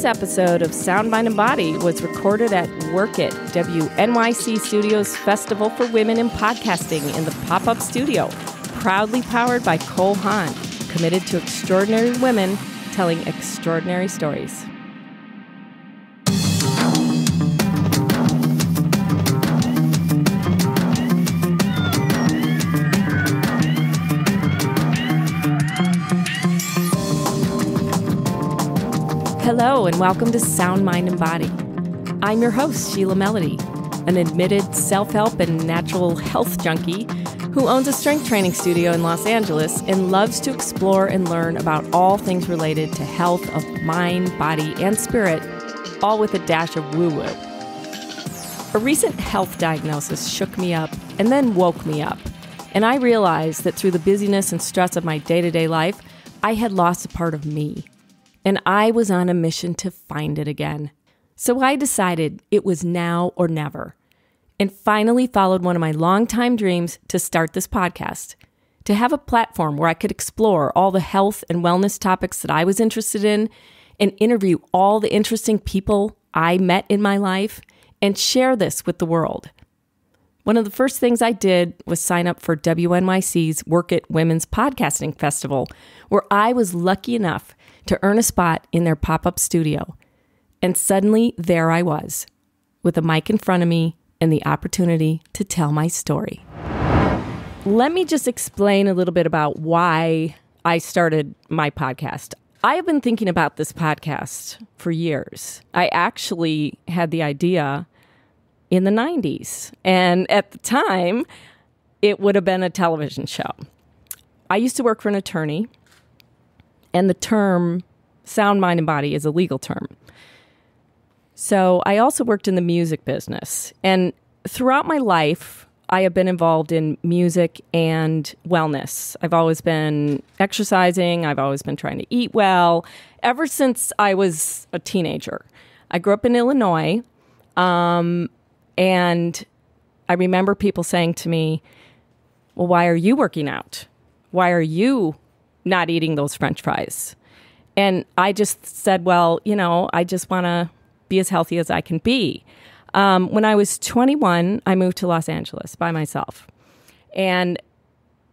This episode of Sound, Mind, and Body was recorded at Werk-It, WNYC Studios Festival for Women in Podcasting in the pop-up studio, proudly powered by Cole Haan, committed to extraordinary women telling extraordinary stories. Hello, and welcome to Sound, Mind, and Body. I'm your host, Sheila Melody, an admitted self-help and natural health junkie who owns a strength training studio in Los Angeles and loves to explore and learn about all things related to health of mind, body, and spirit, all with a dash of woo-woo. A recent health diagnosis shook me up and then woke me up, and I realized that through the busyness and stress of my day-to-day life, I had lost a part of me. And I was on a mission to find it again. So I decided it was now or never, and finally followed one of my longtime dreams to start this podcast, to have a platform where I could explore all the health and wellness topics that I was interested in and interview all the interesting people I met in my life and share this with the world. One of the first things I did was sign up for WNYC's Werk-It Women's Podcasting Festival, where I was lucky enough to earn a spot in their pop-up studio. And suddenly, there I was, with a mic in front of me and the opportunity to tell my story. Let me just explain a little bit about why I started my podcast. I have been thinking about this podcast for years. I actually had the idea in the 90s. And at the time, it would have been a television show. I used to work for an attorney, and the term sound, mind, and body is a legal term. So I also worked in the music business. And throughout my life, I have been involved in music and wellness. I've always been exercising. I've always been trying to eat well, ever since I was a teenager. I grew up in Illinois, and I remember people saying to me, well, why are you working out? Why are you not eating those French fries? And I just said, well, I just want to be as healthy as I can be. When I was 21, I moved to Los Angeles by myself. And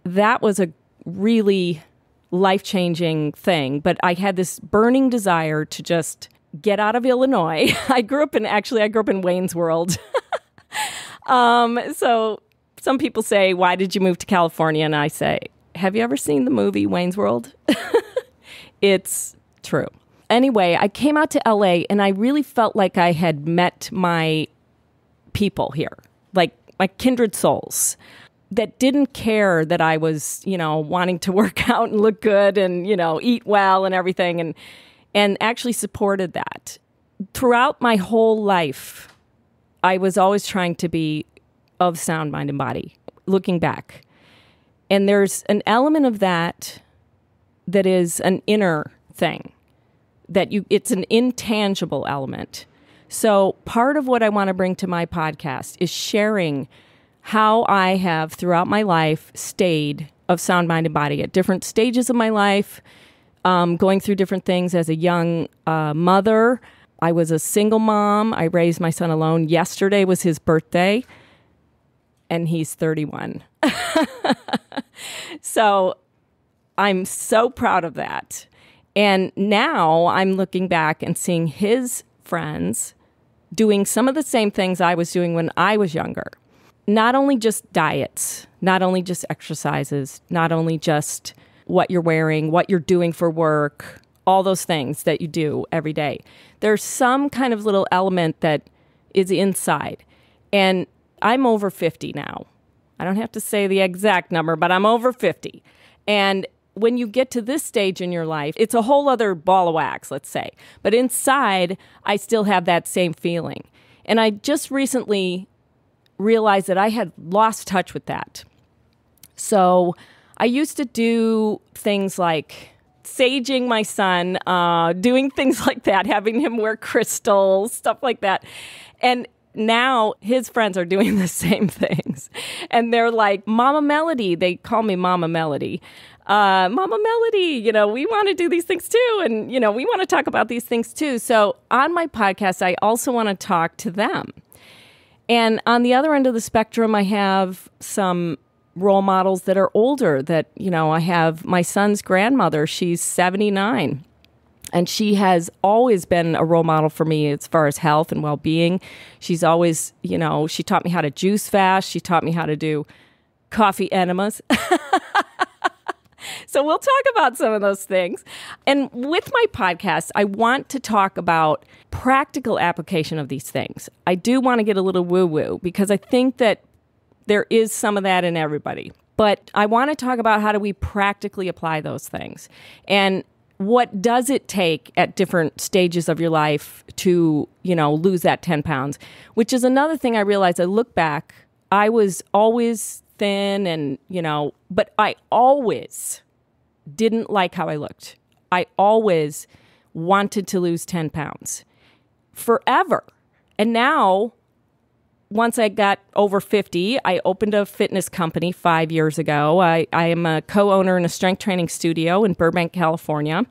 that was a really life-changing thing. But I had this burning desire to just get out of Illinois. I grew up in Wayne's World. So some people say, why did you move to California? And I say, have you ever seen the movie Wayne's World? It's true. Anyway, I came out to LA and I really felt like I had met my people here, like my kindred souls that didn't care that I was, wanting to work out and look good and, eat well and everything, and actually supported that. Throughout my whole life, I was always trying to be of sound, mind, and body, looking back. And there's an element of that is an inner thing, it's an intangible element. So part of what I want to bring to my podcast is sharing how I have throughout my life stayed of sound, mind, and body at different stages of my life, going through different things as a young mother. I was a single mom. I raised my son alone. Yesterday was his birthday, and he's 31. So I'm so proud of that. And now I'm looking back and seeing his friends doing some of the same things I was doing when I was younger. Not only just diets, not only just exercises, not only just what you're wearing, what you're doing for work, all those things that you do every day. There's some kind of little element that is inside. And I'm over 50 now. I don't have to say the exact number, but I'm over 50. And when you get to this stage in your life, it's a whole other ball of wax, let's say. But inside, I still have that same feeling. And I just recently realized that I had lost touch with that. So I used to do things like saging my son, doing things like that, having him wear crystals, stuff like that. And now his friends are doing the same things. And they're like, Mama Melody. They call me Mama Melody. Mama Melody, we want to do these things too. And, we want to talk about these things too. So on my podcast, I also want to talk to them. And on the other end of the spectrum, I have some role models that are older that, I have my son's grandmother. She's 79. And she has always been a role model for me as far as health and well-being. She's always, she taught me how to juice fast. She taught me how to do coffee enemas. So we'll talk about some of those things. And with my podcast, I want to talk about practical application of these things. I do want to get a little woo-woo because I think that there is some of that in everybody. But I want to talk about how do we practically apply those things. And what does it take at different stages of your life to, lose that 10 pounds? Which is another thing I realized. I look back, I was always thin and, but I always didn't like how I looked. I always wanted to lose 10 pounds forever. And now, once I got over 50, I opened a fitness company 5 years ago. I am a co-owner in a strength training studio in Burbank, California.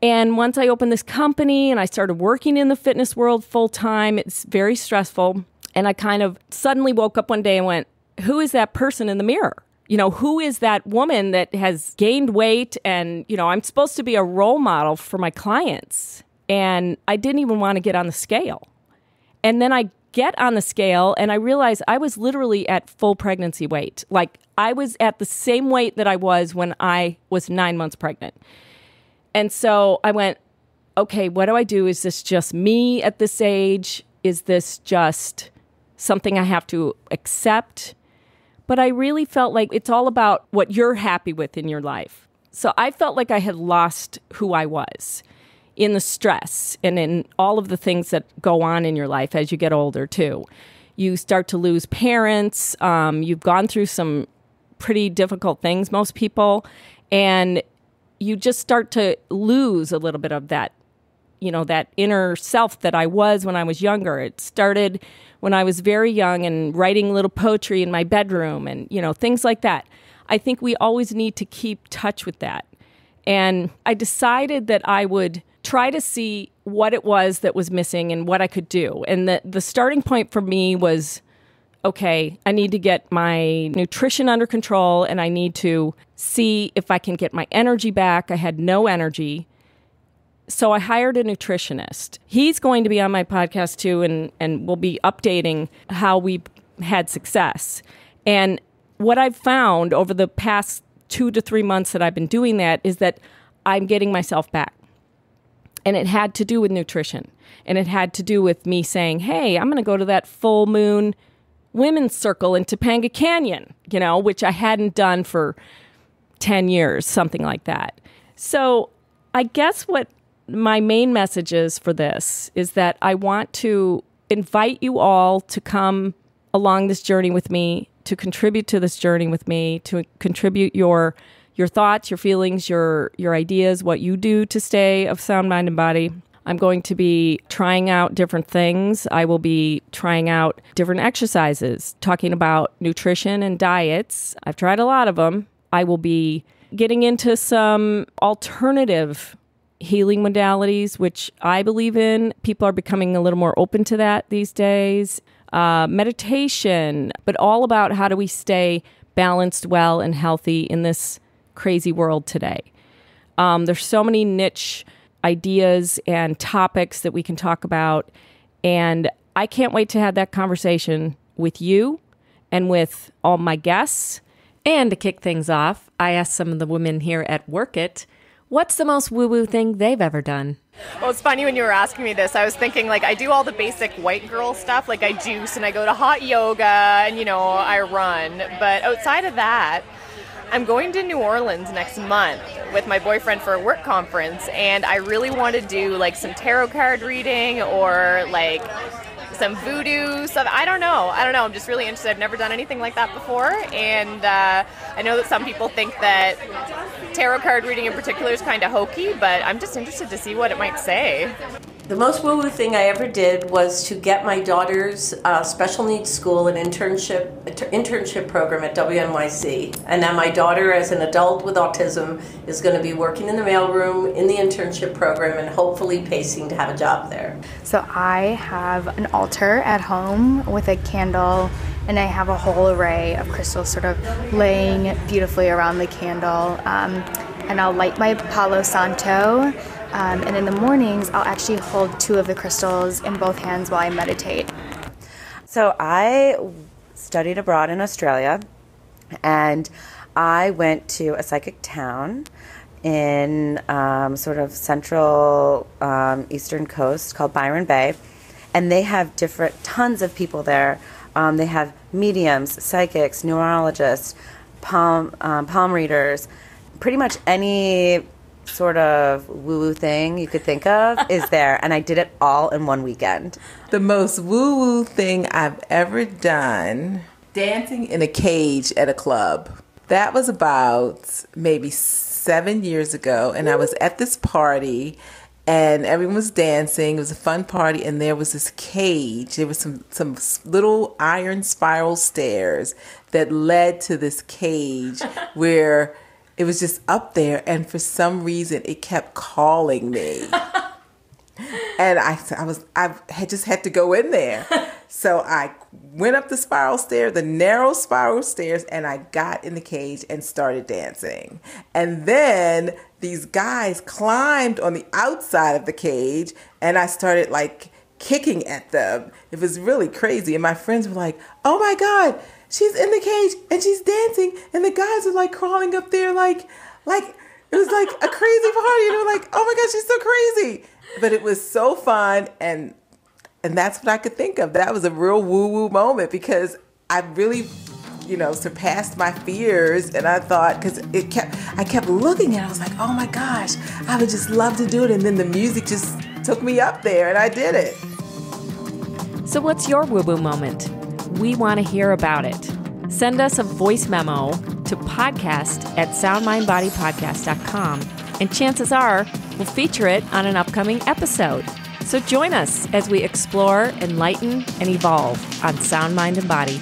And once I opened this company and I started working in the fitness world full time, it's very stressful. And I kind of suddenly woke up one day and went, who is that person in the mirror? Who is that woman that has gained weight? And, I'm supposed to be a role model for my clients. And I didn't even want to get on the scale. And then I get on the scale and I realized I was literally at full pregnancy weight. Like I was at the same weight that I was when I was 9 months pregnant. And so I went, okay, what do I do? Is this just me at this age? Is this just something I have to accept? But I really felt like it's all about what you're happy with in your life. So I felt like I had lost who I was in the stress and in all of the things that go on in your life as you get older too. You start to lose parents. You've gone through some pretty difficult things, most people, and you just start to lose a little bit of that, that inner self that I was when I was younger. It started when I was very young and writing little poetry in my bedroom and, things like that. I think we always need to keep touch with that. And I decided that I would try to see what it was that was missing and what I could do. And the starting point for me was, okay, I need to get my nutrition under control and I need to see if I can get my energy back. I had no energy. So I hired a nutritionist. He's going to be on my podcast too, and we'll be updating how we had success. And what I've found over the past 2 to 3 months that I've been doing that is that I'm getting myself back. And it had to do with nutrition. And it had to do with me saying, hey, I'm going to go to that full moon women's circle in Topanga Canyon, which I hadn't done for 10 years, something like that. So I guess what my main message is for this is that I want to invite you all to come along this journey with me, to contribute to this journey with me, to contribute your thoughts, your feelings, your ideas, what you do to stay of sound mind and body. I'm going to be trying out different things. I will be trying out different exercises, talking about nutrition and diets. I've tried a lot of them. I will be getting into some alternative healing modalities, which I believe in. People are becoming a little more open to that these days. Meditation, but all about how do we stay balanced, well, and healthy in this crazy world today. There's so many niche ideas and topics that we can talk about, and I can't wait to have that conversation with you and with all my guests. And to kick things off, I asked some of the women here at Werk-It, what's the most woo-woo thing they've ever done? Well, it's funny when you were asking me this, I was thinking I do all the basic white girl stuff, I juice and I go to hot yoga and, I run. But outside of that, I'm going to New Orleans next month with my boyfriend for a work conference, and I really want to do some tarot card reading or some voodoo stuff. I don't know. I'm just really interested. I've never done anything like that before, and I know that some people think that tarot card reading in particular is kind of hokey, but I'm just interested to see what it might say. The most woo-woo thing I ever did was to get my daughter's special needs school an internship program at WNYC. And now my daughter, as an adult with autism, is going to be working in the mailroom in the internship program and hopefully pacing to have a job there. So I have an altar at home with a candle, and I have a whole array of crystals sort of laying beautifully around the candle. And I'll light my Palo Santo. And in the mornings, I'll actually hold 2 of the crystals in both hands while I meditate. So I studied abroad in Australia, and I went to a psychic town in sort of central eastern coast called Byron Bay, and they have tons of people there. They have mediums, psychics, numerologists, palm readers, pretty much any sort of woo-woo thing you could think of is there, and I did it all in one weekend. The most woo-woo thing I've ever done, dancing in a cage at a club. That was about maybe 7 years ago, and I was at this party, and everyone was dancing. It was a fun party, and there was this cage. There was some little iron spiral stairs that led to this cage where it was just up there, and for some reason, it kept calling me. And I had just had to go in there. So I went up the narrow spiral stairs, and I got in the cage and started dancing. And then these guys climbed on the outside of the cage, and I started like kicking at them. It was really crazy. And my friends were like, "Oh my God, she's in the cage and she's dancing." And the guys are like crawling up there like it was like a crazy party. And they were like, "Oh my God, she's so crazy." But it was so fun, and that's what I could think of. That was a real woo-woo moment because I really, surpassed my fears. And I thought, because I kept looking at it, I was like, "Oh my gosh, I would just love to do it." And then the music just took me up there, and I did it. So what's your woo-woo moment? We want to hear about it. Send us a voice memo to podcast@soundmindbodypodcast.com, and chances are we'll feature it on an upcoming episode. So join us as we explore, enlighten, and evolve on Sound, Mind, and Body.